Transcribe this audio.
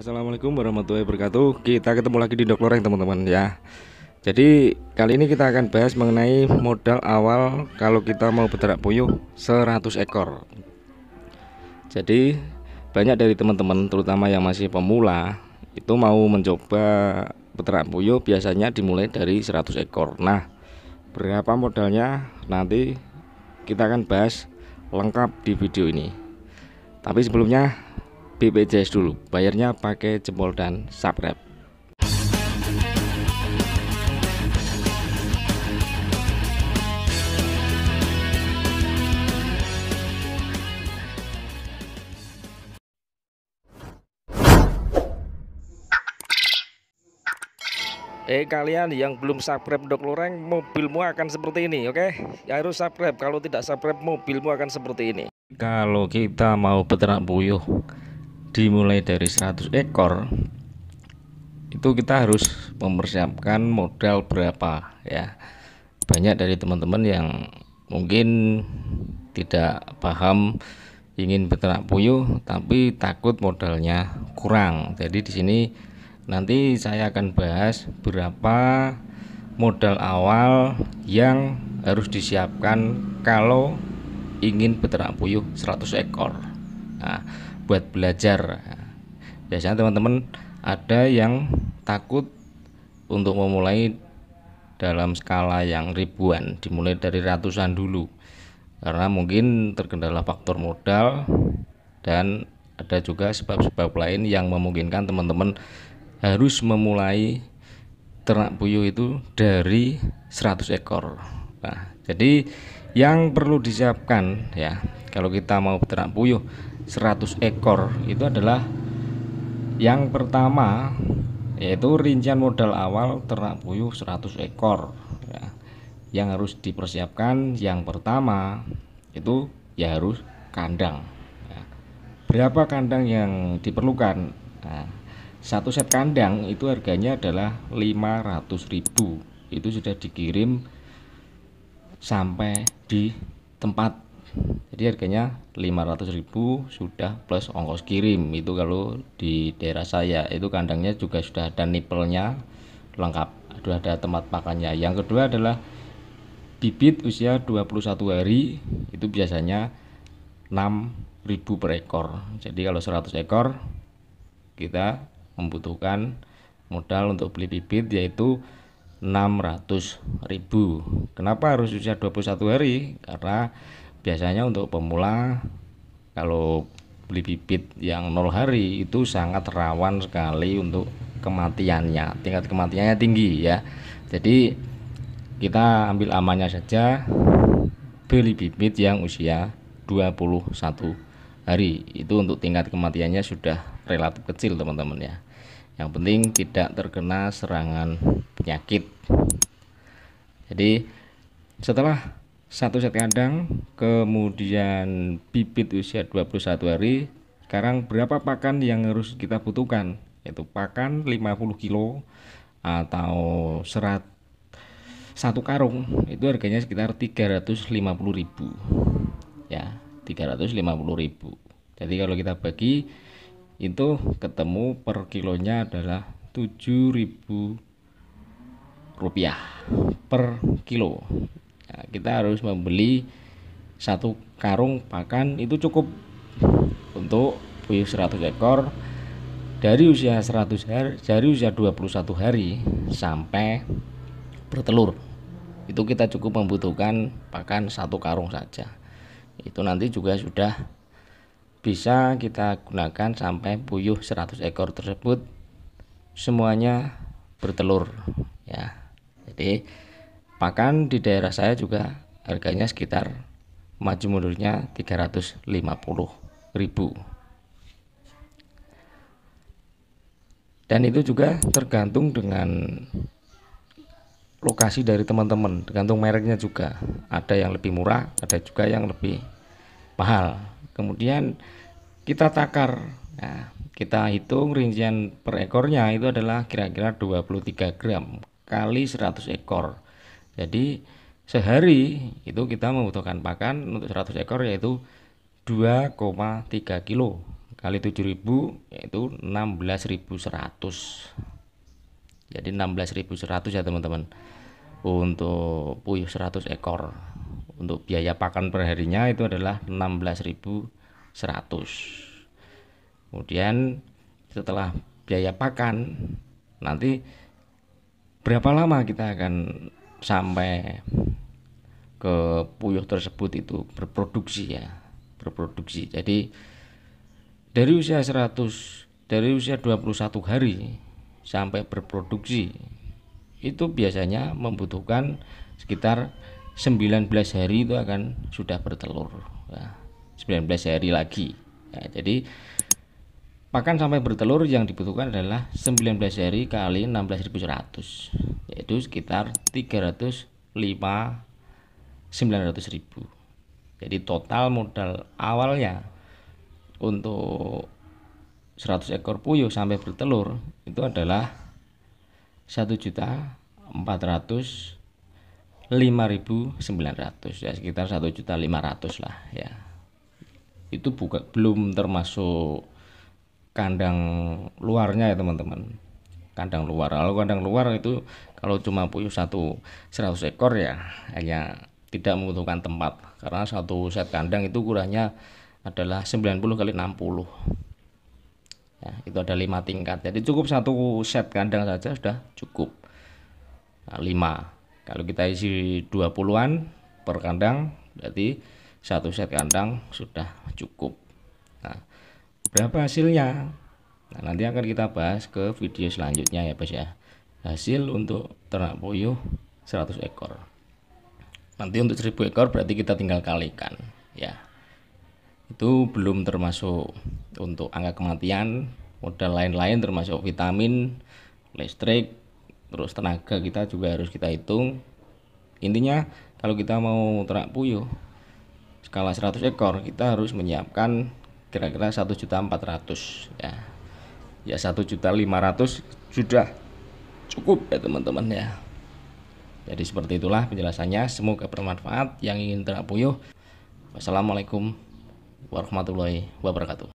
Assalamualaikum warahmatullahi wabarakatuh. Kita ketemu lagi di Dok Loreng teman-teman ya. Jadi kali ini kita akan bahas mengenai modal awal kalau kita mau beternak puyuh 100 ekor. Jadi banyak dari teman-teman terutama yang masih pemula itu mau mencoba beternak puyuh biasanya dimulai dari 100 ekor. Nah, berapa modalnya nanti kita akan bahas lengkap di video ini. Tapi sebelumnya BPJS dulu, bayarnya pakai jempol dan subscribe. Kalian yang belum subscribe Dok Loreng, mobilmu akan seperti ini, oke? Ya harus subscribe, kalau tidak subscribe mobilmu akan seperti ini. Kalau kita mau beternak puyuh dimulai dari 100 ekor, itu kita harus mempersiapkan modal berapa ya. Banyak dari teman-teman yang mungkin tidak paham ingin beternak puyuh tapi takut modalnya kurang. Jadi di sini nanti saya akan bahas berapa modal awal yang harus disiapkan kalau ingin beternak puyuh 100 ekor. Nah, buat belajar. Biasanya teman-teman ada yang takut untuk memulai dalam skala yang ribuan, dimulai dari ratusan dulu. Karena mungkin terkendala faktor modal dan ada juga sebab-sebab lain yang memungkinkan teman-teman harus memulai ternak puyuh itu dari 100 ekor. Nah, jadi yang perlu disiapkan ya, kalau kita mau beternak puyuh 100 ekor itu adalah yang pertama yaitu rincian modal awal ternak puyuh 100 ekor ya. Yang harus dipersiapkan yang pertama itu ya harus kandang ya. Berapa kandang yang diperlukan? Nah, satu set kandang itu harganya adalah 500.000. Itu sudah dikirim sampai di tempat. Jadi harganya 500.000 sudah plus ongkos kirim. Itu kalau di daerah saya itu kandangnya juga sudah ada nipelnya lengkap, sudah ada tempat pakannya. Yang kedua adalah bibit usia 21 hari, itu biasanya 6.000 per ekor. Jadi kalau 100 ekor kita membutuhkan modal untuk beli bibit yaitu 600.000. Kenapa harus usia 21 hari? Karena biasanya untuk pemula kalau beli bibit yang 0 hari itu sangat rawan sekali untuk kematiannya, tingkat kematiannya tinggi ya. Jadi kita ambil amannya saja, beli bibit yang usia 21 hari. Itu untuk tingkat kematiannya sudah relatif kecil teman-teman ya. Yang penting tidak terkena serangan penyakit. Jadi setelah satu set kandang kemudian bibit usia 21 hari, sekarang berapa pakan yang harus kita butuhkan? Yaitu pakan 50 kilo atau satu karung itu harganya sekitar 350.000 ya, 350.000. Jadi kalau kita bagi itu ketemu per kilonya adalah 7.000 rupiah per kilo. Nah, kita harus membeli satu karung pakan itu cukup untuk puyuh 100 ekor dari usia 100 hari, dari usia 21 hari sampai bertelur. Itu kita cukup membutuhkan pakan satu karung saja. Itu nanti juga sudah bisa kita gunakan sampai puyuh 100 ekor tersebut semuanya bertelur ya. Jadi pakan di daerah saya juga harganya sekitar maju mundurnya 350.000. Dan itu juga tergantung dengan lokasi dari teman-teman, tergantung mereknya juga. Ada yang lebih murah, ada juga yang lebih mahal. Kemudian kita takar. Nah, kita hitung rincian per ekornya itu adalah kira-kira 23 gram kali 100 ekor. Jadi sehari itu kita membutuhkan pakan untuk 100 ekor yaitu 2,3 kilo kali 7.000 yaitu 16.100. Jadi 16.100 ya teman-teman untuk puyuh 100 ekor. Untuk biaya pakan perharinya itu adalah 16.100. Kemudian setelah biaya pakan, nanti berapa lama kita akan sampai ke puyuh tersebut itu berproduksi ya, berproduksi. Jadi dari usia 21 hari sampai berproduksi itu biasanya membutuhkan sekitar 19 hari itu akan sudah bertelur ya, 19 hari lagi ya. Jadi pakan sampai bertelur yang dibutuhkan adalah 19 hari kali 16.100, yaitu sekitar 900.000. Jadi total modal awalnya untuk 100 ekor puyuh sampai bertelur itu adalah 1.405.900 ya, sekitar 1.500.000 lah ya. Itu belum termasuk kandang luarnya ya teman-teman. Kandang luar, kalau kandang luar itu kalau cuma puyuh 100 ekor ya hanya tidak membutuhkan tempat, karena satu set kandang itu ukurannya adalah 90 kali 60 ya, itu ada 5 tingkat. Jadi cukup satu set kandang saja sudah cukup. Nah, 5 kalau kita isi 20-an per kandang berarti satu set kandang sudah cukup. Nah, berapa hasilnya? Nah, nanti akan kita bahas ke video selanjutnya ya Bos ya. Hasil untuk ternak puyuh 100 ekor. Nanti untuk 1000 ekor berarti kita tinggal kalikan ya. Itu belum termasuk untuk angka kematian, modal lain-lain termasuk vitamin, listrik, terus tenaga kita juga harus kita hitung. Intinya kalau kita mau ternak puyuh skala 100 ekor kita harus menyiapkan kira-kira 1.400.000 ya. Ya 1.500.000 sudah cukup ya teman-teman ya. Jadi seperti itulah penjelasannya, semoga bermanfaat yang ingin ternak puyuh. Wassalamualaikum warahmatullahi wabarakatuh.